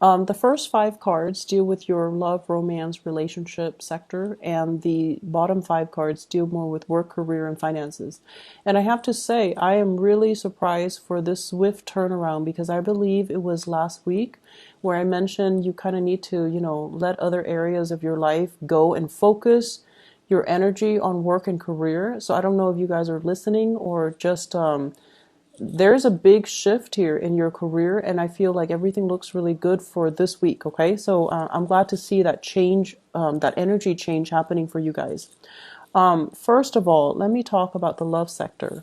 The first five cards deal with your love, romance, relationship sector, and the bottom five cards deal more with work, career, and finances. And I have to say, I am really surprised for this swift turnaround because I believe it was last week where I mentioned you kind of need to, let other areas of your life go and focus your energy on work and career. So I don't know if you guys are listening or just there's a big shift here in your career, and I feel like everything looks really good for this week. Okay, so I'm glad to see that change, that energy change happening for you guys. First of all, let me talk about the love sector.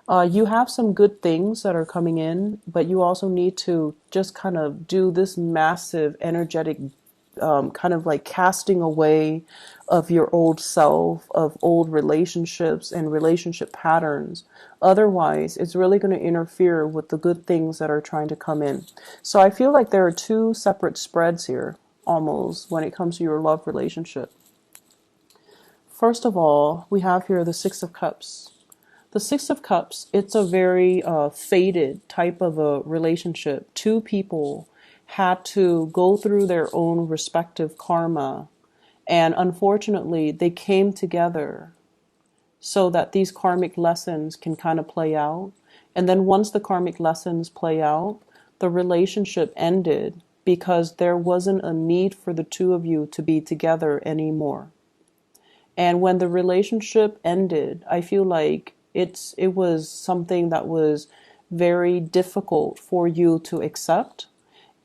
You have some good things that are coming in, but you also need to just kind of do this massive energetic kind of like casting away of your old self, of old relationships and relationship patterns. Otherwise, it's really going to interfere with the good things that are trying to come in. So I feel like there are two separate spreads here, almost, when it comes to your love relationship. First of all, we have here the Six of Cups. The Six of Cups, it's a very faded type of a relationship. Two people had to go through their own respective karma, and unfortunately, they came together so that these karmic lessons can kind of play out. And then once the karmic lessons play out, the relationship ended because there wasn't a need for the two of you to be together anymore. And when the relationship ended, I feel like it was something that was very difficult for you to accept.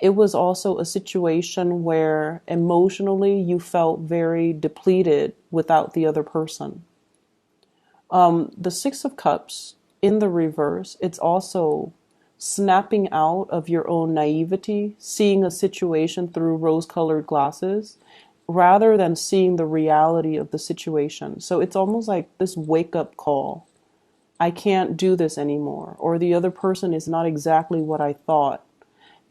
It was also a situation where emotionally you felt very depleted without the other person. The Six of Cups in the reverse, it's also snapping out of your own naivety, seeing a situation through rose-colored glasses, rather than seeing the reality of the situation. So it's almost like this wake-up call. I can't do this anymore, or the other person is not exactly what I thought.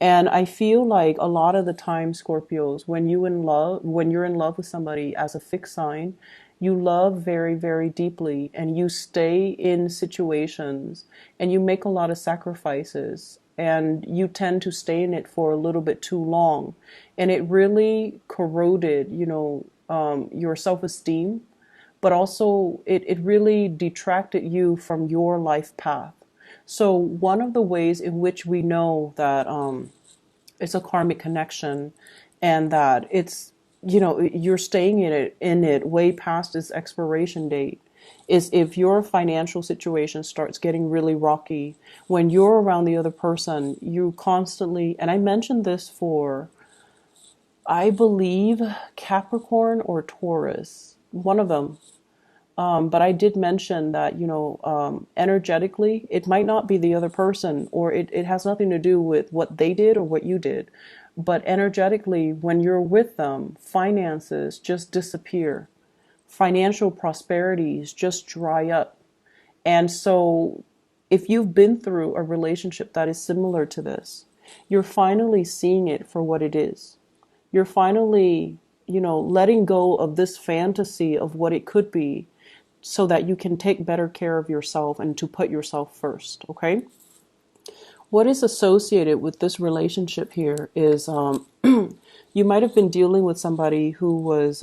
And I feel like a lot of the time, Scorpios, when you're in love with somebody as a fixed sign, you love very, very deeply and you stay in situations and you make a lot of sacrifices and you tend to stay in it for a little bit too long. And it really corroded, your self-esteem, but also it really detracted you from your life path. So one of the ways in which we know that it's a karmic connection and that you're staying in it way past its expiration date is if your financial situation starts getting really rocky. When you're around the other person, you constantly, and I mentioned this for, I believe, Capricorn or Taurus, one of them. But I did mention that, energetically, it might not be the other person, or it has nothing to do with what they did or what you did. But energetically, when you're with them, finances just disappear. Financial prosperities just dry up. And so, if you've been through a relationship that is similar to this, you're finally seeing it for what it is. You're finally, letting go of this fantasy of what it could be so that you can take better care of yourself and to put yourself first, okay? What is associated with this relationship here is you might have been dealing with somebody who was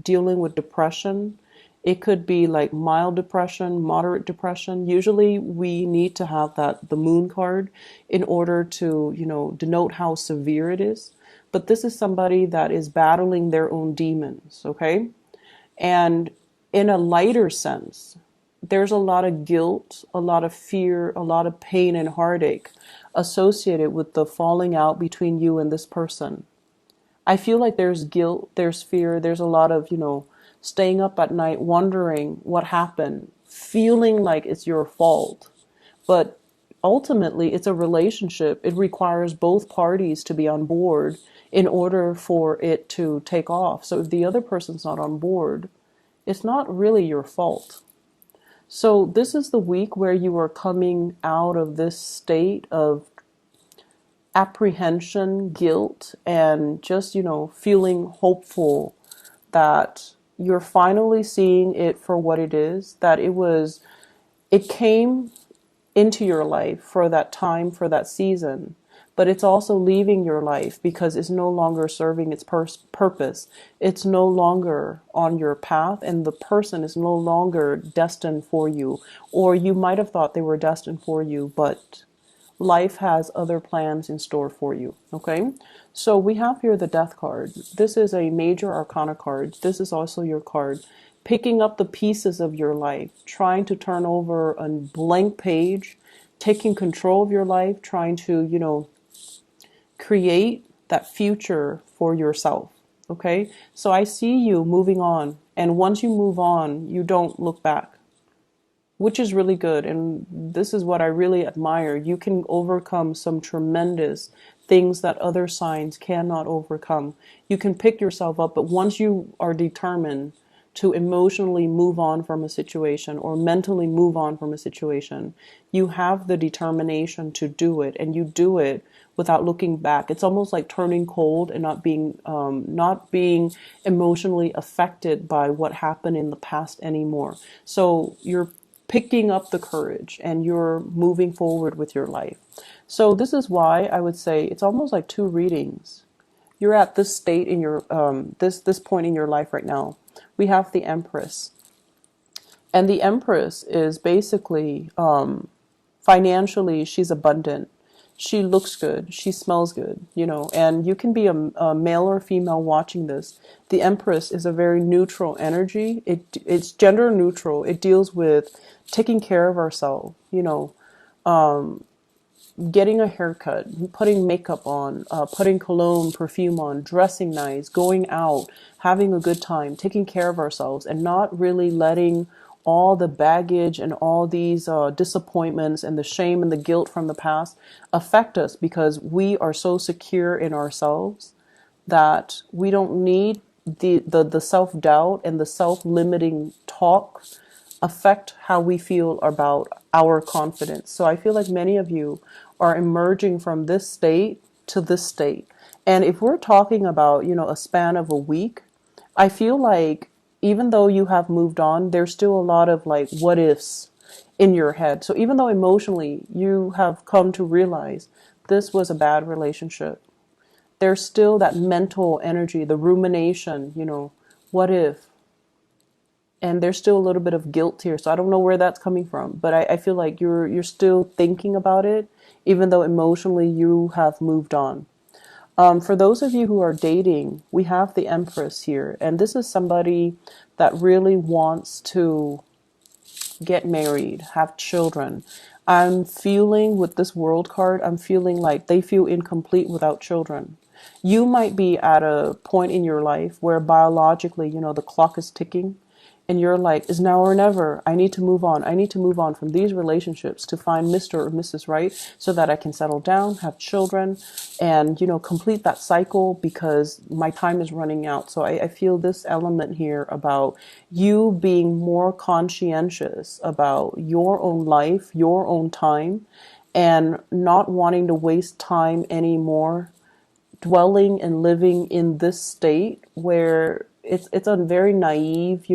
dealing with depression. It could be like mild depression, moderate depression. Usually we need to have the moon card in order to, denote how severe it is. But this is somebody that is battling their own demons, okay? And in a lighter sense, there's a lot of guilt, a lot of fear, a lot of pain and heartache associated with the falling out between you and this person. I feel like there's guilt, there's fear, there's a lot of, staying up at night wondering what happened, feeling like it's your fault. But ultimately, it's a relationship. It requires both parties to be on board in order for it to take off. So if the other person's not on board, it's not really your fault. So this is the week where you are coming out of this state of apprehension, guilt, and just, feeling hopeful that you're finally seeing it for what it is, that it came into your life for that time, for that season, but it's also leaving your life because it's no longer serving its purpose. It's no longer on your path, and the person is no longer destined for you. Or you might have thought they were destined for you, but life has other plans in store for you. Okay, so we have here the Death card. This is a major arcana card. This is also your card picking up the pieces of your life, trying to turn over a blank page, taking control of your life, trying to, create that future for yourself. Okay, so I see you moving on, and once you move on, you don't look back, which is really good. And this is what I really admire. You can overcome some tremendous things that other signs cannot overcome. You can pick yourself up, but once you are determined to emotionally move on from a situation or mentally move on from a situation, you have the determination to do it, and you do it without looking back. It's almost like turning cold and not being emotionally affected by what happened in the past anymore. So you're picking up the courage and you're moving forward with your life. So this is why I would say it's almost like two readings. You're at this state in your this point in your life right now. We have the Empress, and the Empress is basically financially, she's abundant. She looks good. She smells good, and you can be a male or female watching this. The Empress is a very neutral energy. It's gender neutral. It deals with taking care of ourselves, getting a haircut, putting makeup on, putting cologne, perfume on, dressing nice, going out, having a good time, taking care of ourselves, and not really letting all the baggage and all these disappointments and the shame and the guilt from the past affect us, because we are so secure in ourselves that we don't need the self-doubt and the self-limiting talk affect how we feel about our confidence. So I feel like many of you are emerging from this state to this state. And if we're talking about, a span of a week, I feel like even though you have moved on, there's still a lot of like what ifs in your head. So even though emotionally you have come to realize this was a bad relationship, there's still that mental energy, the rumination, what if? And there's still a little bit of guilt here. So I don't know where that's coming from, but I feel like you're still thinking about it, even though emotionally you have moved on. For those of you who are dating, we have the Empress here, and this is somebody that really wants to get married, have children. I'm feeling with this World card, I'm feeling like they feel incomplete without children. You might be at a point in your life where biologically, the clock is ticking, and you're like, it's now or never. I need to move on. I need to move on from these relationships to find Mr. or Mrs. Right so that I can settle down, have children, and, complete that cycle because my time is running out. So I feel this element here about you being more conscientious about your own life, your own time, and not wanting to waste time anymore dwelling and living in this state where it's a very naive,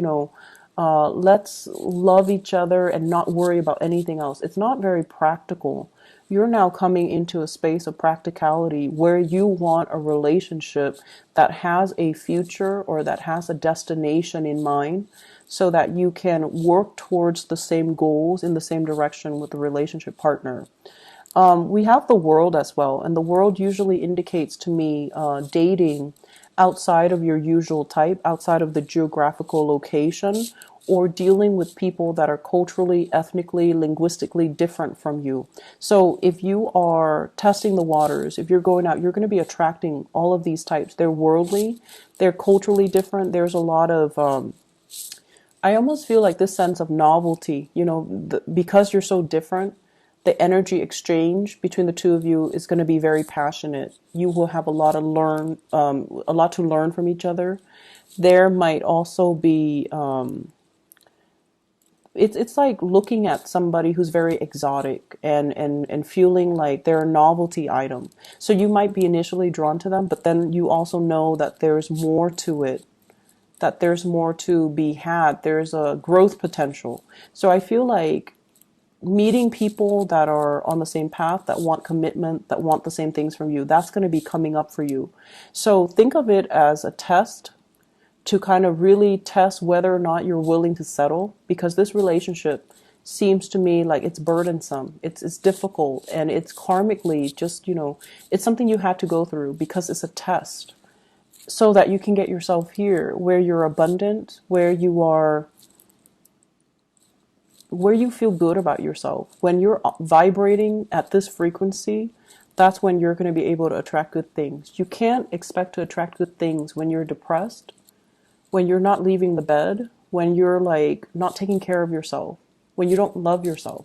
let's love each other and not worry about anything else. It's not very practical. You're now coming into a space of practicality where you want a relationship that has a future or that has a destination in mind so that you can work towards the same goals in the same direction with the relationship partner. We have the World as well, and the World usually indicates to me dating outside of your usual type, outside of the geographical location, or dealing with people that are culturally, ethnically, linguistically different from you. So if you are testing the waters, if you're going out, you're going to be attracting all of these types. They're worldly, they're culturally different. There's a lot of I almost feel like this sense of novelty, because you're so different, the energy exchange between the two of you is going to be very passionate. You will have a lot to learn from each other. There might also be, it's like looking at somebody who's very exotic and feeling like they're a novelty item. So you might be initially drawn to them, but then you also know that there's more to it, that there's more to be had. There's a growth potential. So I feel like meeting people that are on the same path, that want commitment, that want the same things from you. That's going to be coming up for you. So think of it as a test to kind of really test whether or not you're willing to settle, because this relationship seems to me like it's burdensome. It's difficult, and it's karmically just, it's something you had to go through because it's a test so that you can get yourself here where you're abundant, where you feel good about yourself. When you're vibrating at this frequency, that's when you're going to be able to attract good things. You can't expect to attract good things when you're depressed, when you're not leaving the bed, when you're like not taking care of yourself, when you don't love yourself.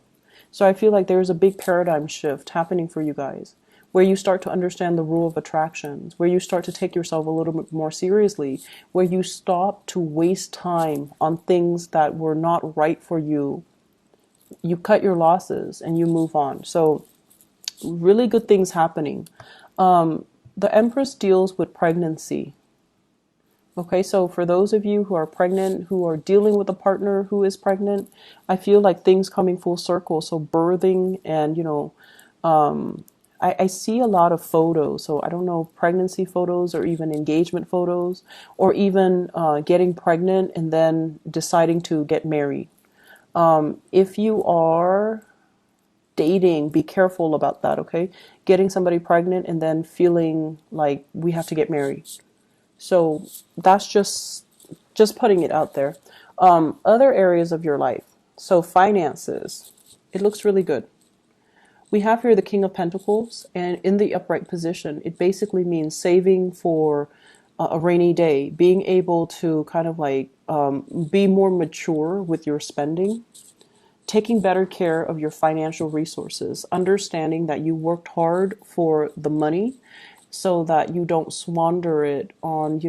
So I feel like there's a big paradigm shift happening for you guys, where you start to understand the rule of attractions, where you start to take yourself a little bit more seriously, where you stop to waste time on things that were not right for you. You cut your losses and you move on. So really good things happening. The Empress deals with pregnancy. Okay, so for those of you who are pregnant, who are dealing with a partner who is pregnant, I feel like things coming full circle. So birthing and, I see a lot of photos. So I don't know, pregnancy photos or even engagement photos, or even getting pregnant and then deciding to get married. If you are dating, be careful about that, okay? Getting somebody pregnant and then feeling like we have to get married. So that's just putting it out there. Other areas of your life. So finances, it looks really good. We have here the King of Pentacles, and in the upright position, it basically means saving for a rainy day, being able to kind of like be more mature with your spending, taking better care of your financial resources, understanding that you worked hard for the money so that you don't squander it on,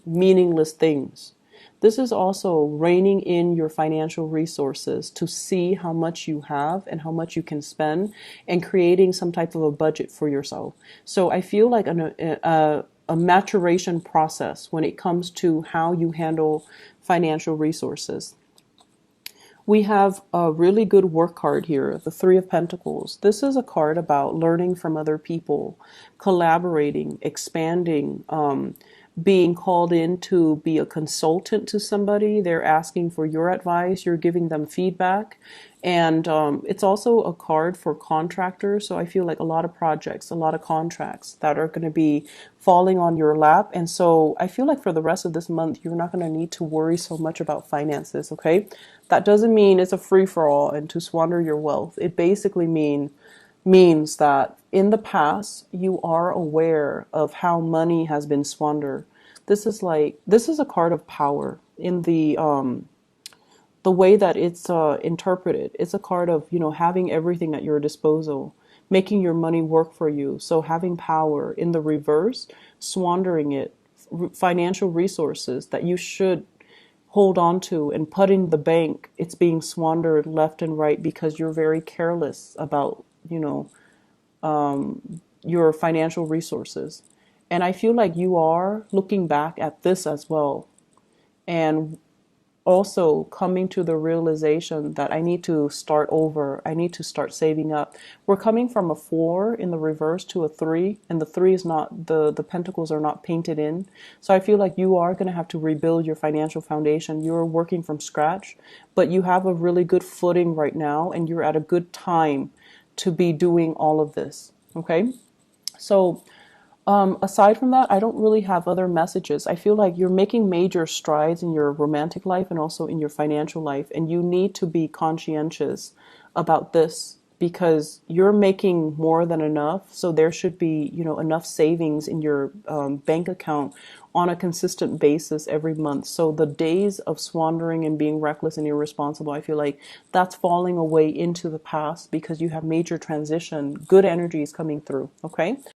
meaningless things. This is also reining in your financial resources to see how much you have and how much you can spend, and creating some type of a budget for yourself. So I feel like a maturation process when it comes to how you handle financial resources. We have a really good work card here, the Three of Pentacles. This is a card about learning from other people, collaborating, expanding, being called in to be a consultant to somebody. They're asking for your advice. You're giving them feedback. And it's also a card for contractors. So I feel like a lot of projects, a lot of contracts that are going to be falling on your lap. And so I feel like for the rest of this month, you're not going to need to worry so much about finances, okay? That doesn't mean it's a free-for-all and to squander your wealth. It basically means that in the past, you are aware of how money has been squandered. This is a card of power in the way that it's interpreted. It's a card of, having everything at your disposal, making your money work for you. So having power. In the reverse, squandering it, financial resources that you should hold on to and put in the bank, it's being squandered left and right because you're very careless about, your financial resources. And I feel like you are looking back at this as well, and also coming to the realization that I need to start over. I need to start saving up. We're coming from a 4 in the reverse to a 3, and the 3 is not, the pentacles are not painted in. So I feel like you are going to have to rebuild your financial foundation. You're working from scratch, but you have a really good footing right now, and you're at a good time to be doing all of this. Okay? So aside from that, I don't really have other messages. I feel like you're making major strides in your romantic life and also in your financial life, and you need to be conscientious about this because you're making more than enough. So there should be, enough savings in your bank account on a consistent basis every month. So the days of squandering and being reckless and irresponsible, I feel like that's falling away into the past because you have major transition. Good energy is coming through. Okay.